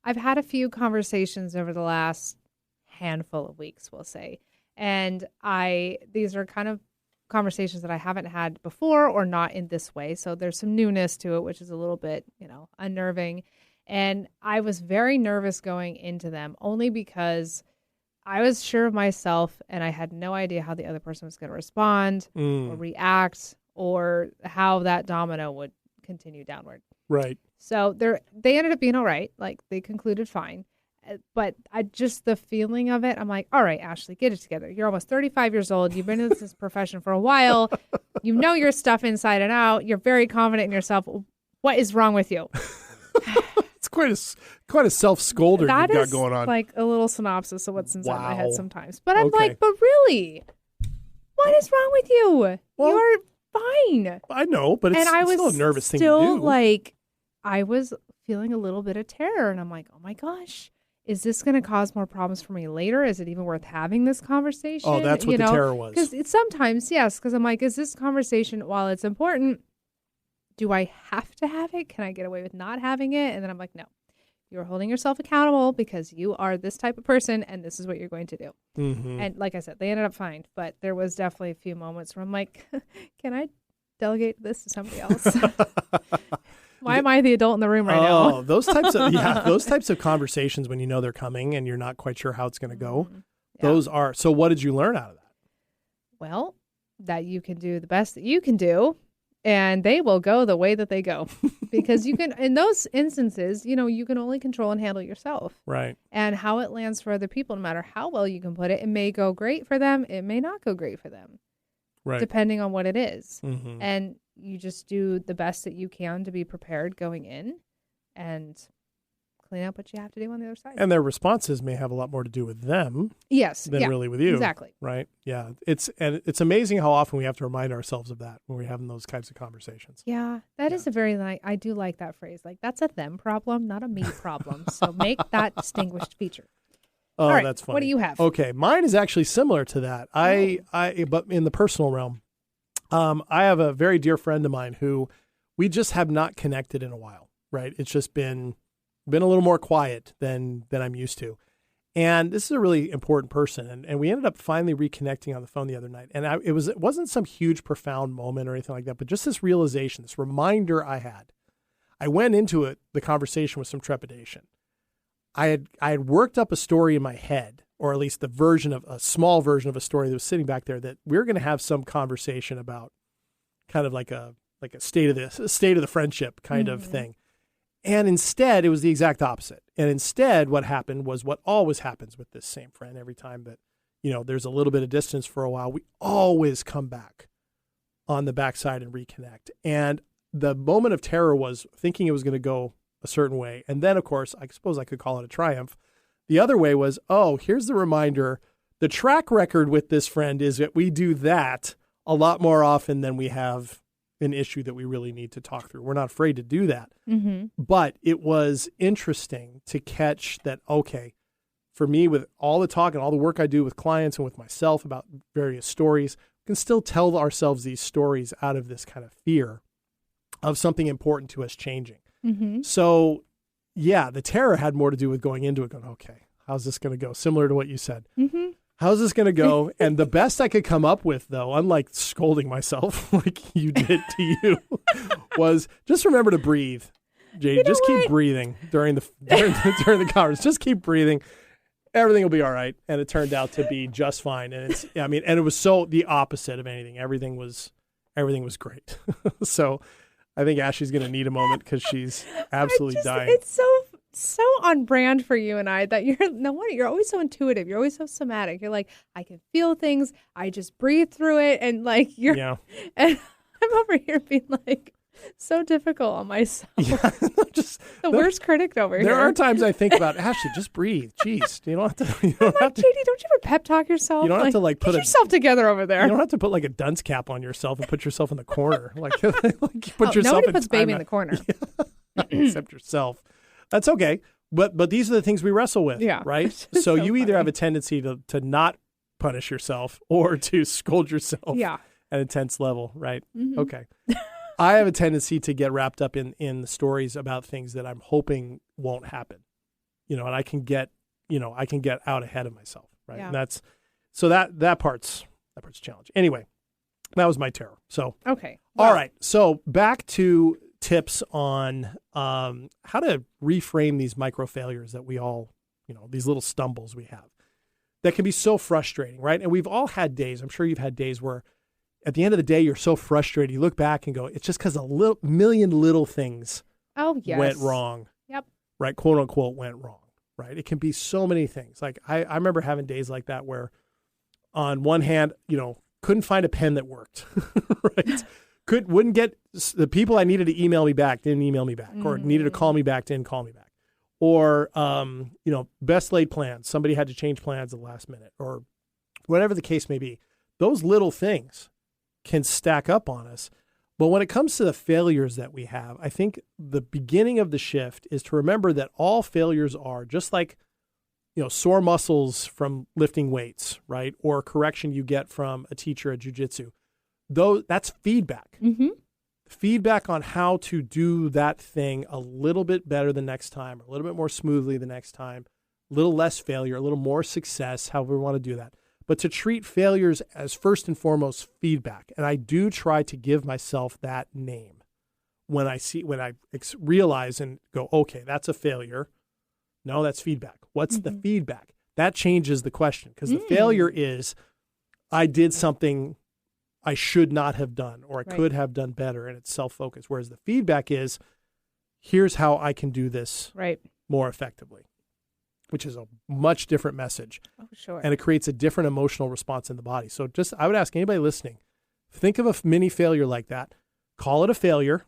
I've had a few conversations over the last handful of weeks, we'll say. And these are kind of conversations that I haven't had before or not in this way. So there's some newness to it, which is a little bit, unnerving. And I was very nervous going into them only because I was sure of myself and I had no idea how the other person was going to respond or react, or how that domino would continue downward. Right. So they ended up being all right. Like, they concluded fine. But the feeling of it, I'm like, all right, Ashley, get it together. You're almost 35 years old. You've been in this profession for a while. You know your stuff inside and out. You're very confident in yourself. What is wrong with you? It's quite a self-scolder you've got going on. Like a little synopsis of what's inside my head sometimes. But I'm like, but really, what is wrong with you? Well, you're fine. I know, but it's still a nervous thing to do. Like, I was feeling a little bit of terror, and I'm like, oh my gosh, is this going to cause more problems for me later? Is it even worth having this conversation? Oh, that's what the terror was. Because sometimes, yes, because I'm like, is this conversation, while it's important, do I have to have it? Can I get away with not having it? And then I'm like, no, you're holding yourself accountable because you are this type of person and this is what you're going to do. Mm-hmm. And like I said, they ended up fine, but there was definitely a few moments where I'm like, can I delegate this to somebody else? Why am I the adult in the room right now? Those types of conversations when you know they're coming and you're not quite sure how it's going to go. Yeah. Those are, so what did you learn out of that? Well, that you can do the best that you can do, and they will go the way that they go. Because you can, in those instances, you can only control and handle yourself. Right. And how it lands for other people, no matter how well you can put it, it may go great for them. It may not go great for them. Right. Depending on what it is. Mm-hmm. And you just do the best that you can to be prepared going in and clean up what you have to do on the other side. And their responses may have a lot more to do with them than really with you. Exactly. Right. Yeah. It's amazing how often we have to remind ourselves of that when we're having those types of conversations. Yeah. That is a very, I do like that phrase. Like, that's a them problem, not a me problem. So make that distinguished feature. Oh, right, that's funny. What do you have? Okay. Mine is actually similar to that. But in the personal realm, I have a very dear friend of mine who we just have not connected in a while, right? It's just been a little more quiet than I'm used to. And this is a really important person. And we ended up finally reconnecting on the phone the other night. And it wasn't some huge, profound moment or anything like that, but just this realization, this reminder I had. I went into the conversation with some trepidation. I had worked up a story in my head, or at least a small version of a story that was sitting back there, that we were going to have some conversation about kind of like a state of the friendship kind of thing. And instead, it was the exact opposite. And instead, what happened was what always happens with this same friend every time that, there's a little bit of distance for a while, we always come back on the backside and reconnect. And the moment of terror was thinking it was going to go a certain way. And then, of course, I suppose I could call it a triumph. The other way was, here's the reminder. The track record with this friend is that we do that a lot more often than we have an issue that we really need to talk through. We're not afraid to do that. Mm-hmm. But it was interesting to catch that, for me, with all the talk and all the work I do with clients and with myself about various stories, we can still tell ourselves these stories out of this kind of fear of something important to us changing. Mm-hmm. So, yeah, the terror had more to do with going into it, going, how's this going to go? Similar to what you said. Mm-hmm. How's this going to go? And the best I could come up with, though, unlike scolding myself like you did to you, was just remember to breathe. Jay, just keep breathing during the conference. Just keep breathing. Everything will be all right. And it turned out to be just fine. And and it was so the opposite of anything. Everything was great. So I think Ashley's going to need a moment because she's absolutely dying. It's so on brand for you and I that you're always so intuitive. You're always so somatic. You're like, I can feel things. I just breathe through it. And like and I'm over here being like so difficult on myself. Yeah, just the worst critic over here. There are times I think about, Ashley, just breathe. Jeez, you don't have to. JD, don't you ever pep talk yourself? You don't have to put yourself together over there. You don't have to put like a dunce cap on yourself and put yourself in the corner. Put yourself. Nobody puts baby in the corner, except yourself. That's okay. But these are the things we wrestle with, right? So you either have a tendency to not punish yourself or to scold yourself at an intense level, right? Mm-hmm. Okay. I have a tendency to get wrapped up in the stories about things that I'm hoping won't happen, and I can get out ahead of myself, right? Yeah. And that part's challenge. Anyway, that was my terror. So, okay. All right. So back to tips on how to reframe these micro failures that we all, these little stumbles we have that can be so frustrating, right? And we've all had days, I'm sure you've had days where at the end of the day, you're so frustrated. You look back and go, it's just because a million little things went wrong. Yep. Right? Quote unquote went wrong. Right? It can be so many things. Like I remember having days like that where on one hand, couldn't find a pen that worked. Right? Wouldn't get the people I needed to email me back, didn't email me back, or needed to call me back, didn't call me back. Or, best laid plans. Somebody had to change plans at the last minute or whatever the case may be. Those little things can stack up on us. But when it comes to the failures that we have, I think the beginning of the shift is to remember that all failures are just like, sore muscles from lifting weights, right? Or correction you get from a teacher at jiu-jitsu. Though that's feedback. Mm-hmm. feedback on how to do that thing a little bit better the next time, a little bit more smoothly the next time, a little less failure, a little more success, however we want to do that. But to treat failures as first and foremost feedback. And I do try to give myself that name when I realize and go, okay, that's a failure. No, that's feedback. What's the feedback? That changes the question, because the failure is I did something I should not have done, or I could have done better, and it's self-focused. Whereas the feedback is, here's how I can do this more effectively, which is a much different message. Oh, sure. And it creates a different emotional response in the body. So I would ask anybody listening, think of a mini failure like that. Call it a failure.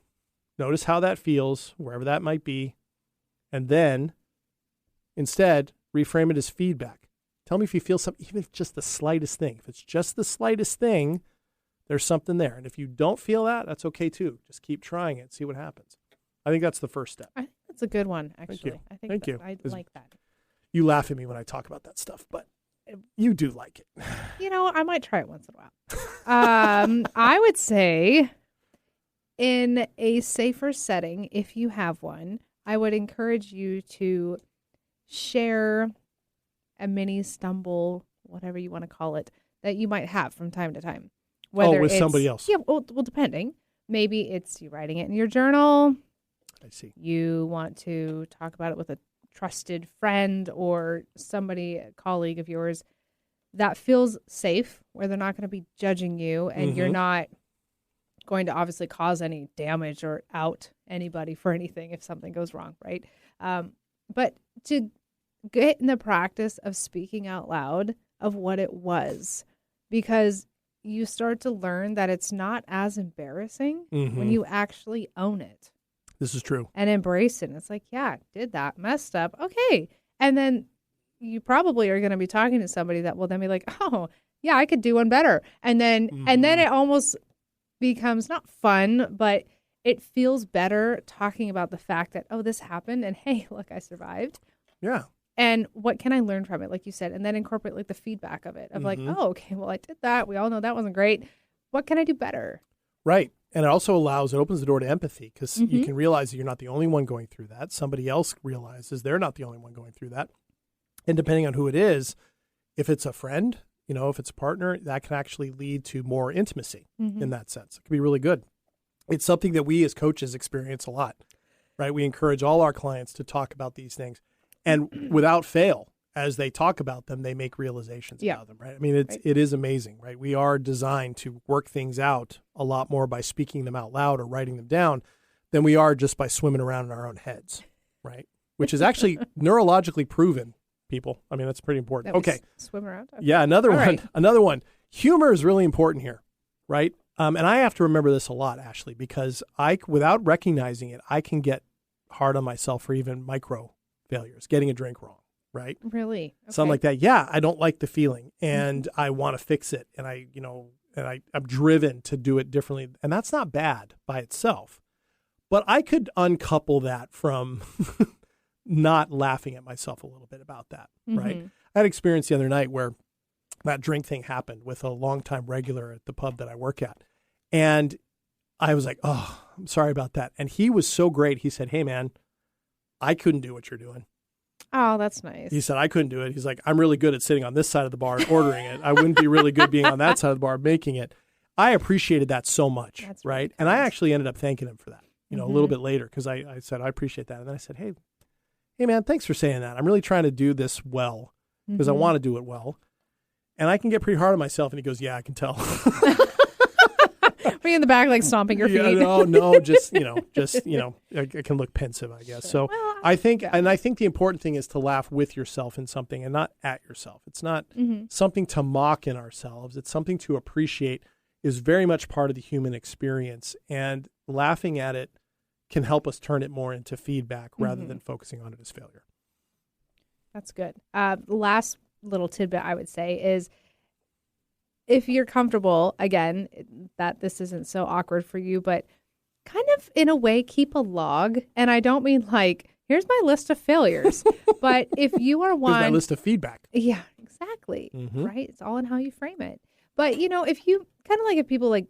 Notice how that feels, wherever that might be. And then instead, reframe it as feedback. Tell me if you feel something, even if just the slightest thing. If it's just the slightest thing, there's something there. And if you don't feel that, that's okay too. Just keep trying it. See what happens. I think that's the first step. I think that's a good one, actually. Thank you. Thank you. I like that. You laugh at me when I talk about that stuff, but you do like it. I might try it once in a while. I would say in a safer setting, if you have one, I would encourage you to share a mini stumble, whatever you want to call it, that you might have from time to time. Whether with somebody else. Yeah, well, depending. Maybe it's you writing it in your journal. I see. You want to talk about it with a trusted friend or somebody, a colleague of yours that feels safe, where they're not going to be judging you, and you're not going to obviously cause any damage or out anybody for anything if something goes wrong, right? But to get in the practice of speaking out loud of what it was, because you start to learn that it's not as embarrassing when you actually own it. This is true. And embrace it. And it's like, yeah, did that, messed up. Okay. And then you probably are going to be talking to somebody that will then be like, oh, yeah, I could do one better. And then it almost becomes not fun, but it feels better talking about the fact that, oh, this happened. And hey, look, I survived. Yeah. And what can I learn from it, like you said, and then incorporate like the feedback of it of like, oh, okay, well, I did that. We all know that wasn't great. What can I do better? Right. And it also opens the door to empathy, because you can realize that you're not the only one going through that. Somebody else realizes they're not the only one going through that. And depending on who it is, if it's a friend, if it's a partner, that can actually lead to more intimacy in that sense. It can be really good. It's something that we as coaches experience a lot, right? We encourage all our clients to talk about these things. And without fail, as they talk about them, they make realizations about them, right? I mean, it is amazing, right? We are designed to work things out a lot more by speaking them out loud or writing them down than we are just by swimming around in our own heads, right? Which is actually neurologically proven, people. I mean, that's pretty important. Okay. Swim around? Okay. Yeah, another one. Humor is really important here, right? And I have to remember this a lot, Ashley, because without recognizing it, I can get hard on myself for even micro failures, getting a drink wrong, right? Really? Okay. Something like that. Yeah, I don't like the feeling, and I want to fix it, and I'm driven to do it differently, and that's not bad by itself. But I could uncouple that from not laughing at myself a little bit about that, right? I had an experience the other night where that drink thing happened with a longtime regular at the pub that I work at, and I was like, "Oh, I'm sorry about that." And he was so great. He said, "Hey, man, I couldn't do what you're doing." Oh, that's nice. He said, I couldn't do it. He's like, I'm really good at sitting on this side of the bar and ordering it. I wouldn't be really good being on that side of the bar making it. I appreciated that so much, that's right? Really and I actually ended up thanking him for that, a little bit later, because I said, I appreciate that. And then I said, hey, man, thanks for saying that. I'm really trying to do this well, because I want to do it well. And I can get pretty hard on myself. And he goes, yeah, I can tell. Were you in the back, like stomping your feet? No, just I can look pensive, I guess. Sure. So well, I think the important thing is to laugh with yourself in something and not at yourself. It's not something to mock in ourselves. It's something to appreciate, is very much part of the human experience. And laughing at it can help us turn it more into feedback rather than focusing on it as failure. That's good. The last little tidbit I would say is, if you're comfortable, again, that this isn't so awkward for you, but kind of in a way, keep a log. And I don't mean like, here's my list of failures, but if you are one. Here's my list of feedback. Yeah, exactly. Right. It's all in how you frame it. But, if you kind of like, if people like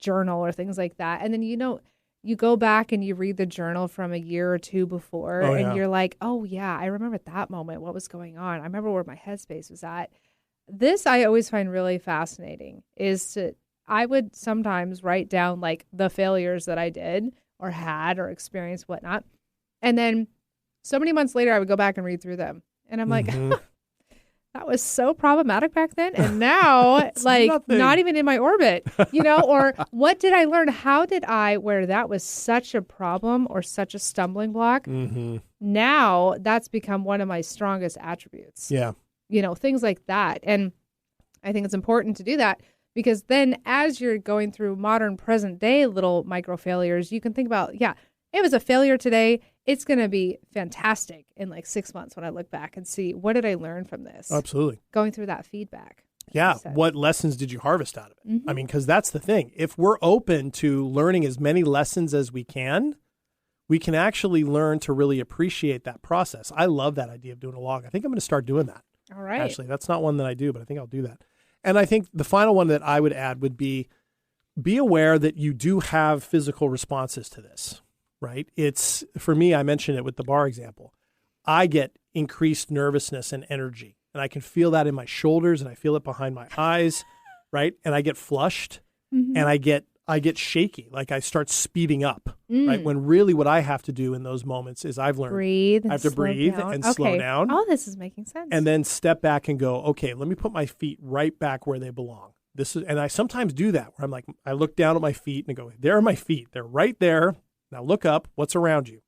journal or things like that. And then, you go back and you read the journal from a year or two before, and you're like, oh, yeah, I remember that moment. What was going on? I remember where my headspace was at. This I always find really fascinating I would sometimes write down like the failures that I did or had or experienced, whatnot. And then so many months later, I would go back and read through them. And I'm like, that was so problematic back then. And now, not even in my orbit, or what did I learn? How did where that was such a problem or such a stumbling block, now that's become one of my strongest attributes. Yeah. Things like that. And I think it's important to do that because then as you're going through modern present day little micro failures, you can think about, it was a failure today. It's going to be fantastic in like 6 months when I look back and see what did I learn from this? Absolutely. Going through that feedback. Yeah. What lessons did you harvest out of it? I mean, because that's the thing. If we're open to learning as many lessons as we can actually learn to really appreciate that process. I love that idea of doing a log. I think I'm going to start doing that. All right. Actually, that's not one that I do, but I think I'll do that. And I think the final one that I would add would be aware that you do have physical responses to this. Right? It's, for me, I mentioned it with the bar example. I get increased nervousness and energy, and I can feel that in my shoulders, and I feel it behind my eyes, right? And I get flushed, and I get shaky, like I start speeding up, right? When really what I have to do in those moments is I've learned I have to breathe and slow down. Oh, this is making sense. And then step back and go, okay, let me put my feet right back where they belong. And I sometimes do that, where I'm like, I look down at my feet and I go, there are my feet. They're right there. Now look up, what's around you?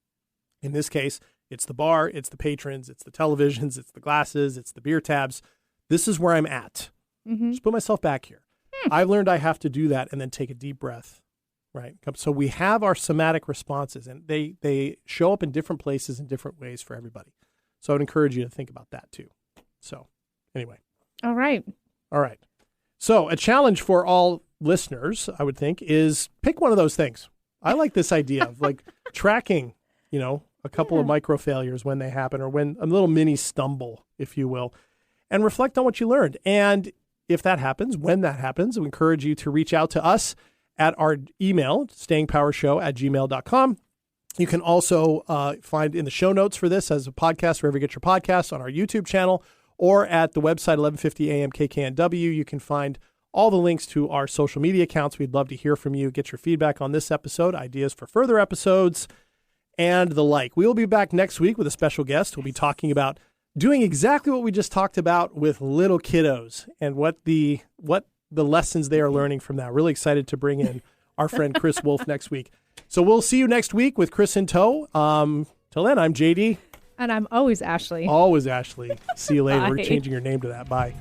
In this case, it's the bar, it's the patrons, it's the televisions, it's the glasses, it's the beer tabs. This is where I'm at. Just put myself back here. I've learned I have to do that and then take a deep breath, right? So we have our somatic responses, and they show up in different places in different ways for everybody. So I would encourage you to think about that too. So anyway. All right. So a challenge for all listeners, I would think, is pick one of those things. I like this idea of like tracking, a couple of micro failures when they happen, or when a little mini stumble, if you will, and reflect on what you learned. And if that happens, when that happens, we encourage you to reach out to us at our email, stayingpowershow@gmail.com. You can also find in the show notes for this as a podcast, wherever you get your podcasts, on our YouTube channel, or at the website, 1150 AM KKNW. You can find all the links to our social media accounts. We'd love to hear from you, get your feedback on this episode, ideas for further episodes, and the like. We will be back next week with a special guest. We'll be talking about doing exactly what we just talked about with little kiddos and what the lessons they are learning from that. Really excited to bring in our friend Chris Wolf next week. So we'll see you next week with Chris in tow. Till then, I'm JD. And I'm always Ashley. Always Ashley. See you later. Bye. We're changing your name to that. Bye.